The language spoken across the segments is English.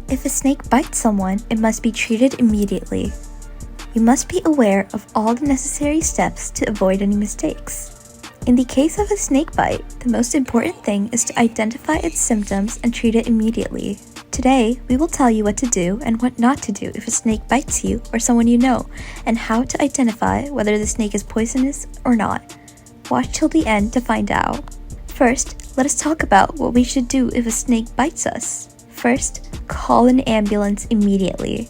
If a snake bites someone, it must be treated immediately. You must be aware of all the necessary steps to avoid any mistakes. In the case of a snake bite, the most important thing is to identify its symptoms and treat it immediately. Today, we will tell you what to do and what not to do if a snake bites you or someone you know, and how to identify whether the snake is poisonous or not. Watch till the end to find out. First, let us talk about what we should do if a snake bites us. First, call an ambulance immediately.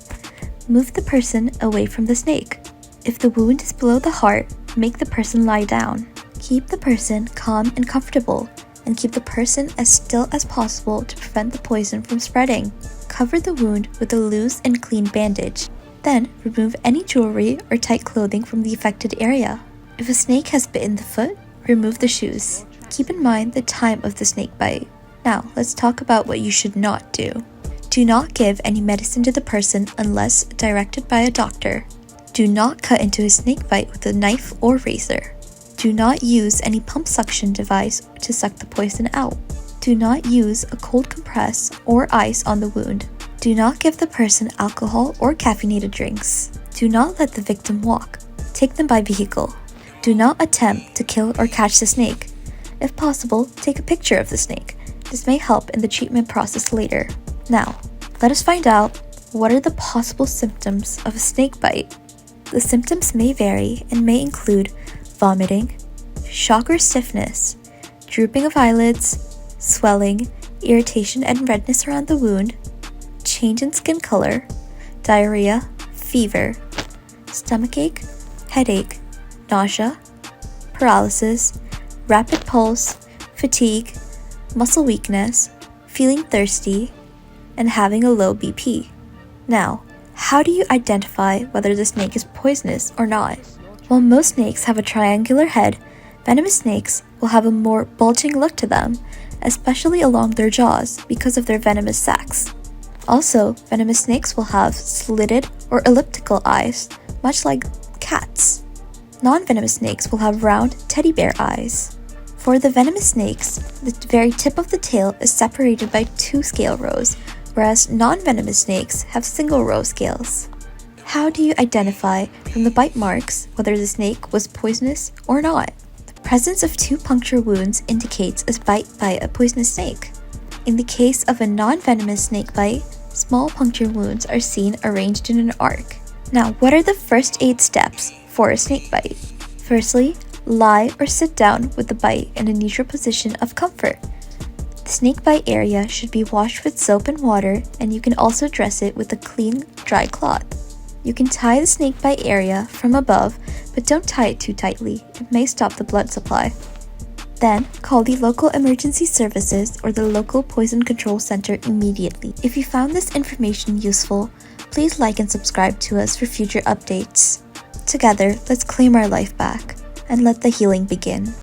Move the person away from the snake. If the wound is below the heart, make the person lie down. Keep the person calm and comfortable, and keep the person as still as possible to prevent the poison from spreading. Cover the wound with a loose and clean bandage. Then, remove any jewelry or tight clothing from the affected area. If a snake has bitten the foot, remove the shoes. Keep in mind the time of the snake bite. Now, let's talk about what you should not do. Do not give any medicine to the person unless directed by a doctor. Do not cut into a snake bite with a knife or razor. Do not use any pump suction device to suck the poison out. Do not use a cold compress or ice on the wound. Do not give the person alcohol or caffeinated drinks. Do not let the victim walk. Take them by vehicle. Do not attempt to kill or catch the snake. If possible, take a picture of the snake. This may help in the treatment process later. Now, let us find out what are the possible symptoms of a snake bite. The symptoms may vary and may include vomiting, shock or stiffness, drooping of eyelids, swelling, irritation and redness around the wound, change in skin color, diarrhea, fever, stomachache, headache, nausea, paralysis, rapid pulse, fatigue, muscle weakness, feeling thirsty, and having a low BP. Now, how do you identify whether the snake is poisonous or not? While most snakes have a triangular head, venomous snakes will have a more bulging look to them, especially along their jaws because of their venomous sacs. Also, venomous snakes will have slitted or elliptical eyes, much like cats. Non-venomous snakes will have round teddy bear eyes. For the venomous snakes, the very tip of the tail is separated by 2 scale rows, whereas non-venomous snakes have single row scales. How do you identify from the bite marks whether the snake was poisonous or not? The presence of 2 puncture wounds indicates a bite by a poisonous snake. In the case of a non-venomous snake bite, small puncture wounds are seen arranged in an arc. Now, what are the first aid steps for a snake bite? Firstly, lie or sit down with the bite in a neutral position of comfort. The snake bite area should be washed with soap and water, and you can also dress it with a clean, dry cloth. You can tie the snake bite area from above, but don't tie it too tightly. It may stop the blood supply. Then, call the local emergency services or the local poison control center immediately. If you found this information useful, please like and subscribe to us for future updates. Together, let's claim our life back and let the healing begin.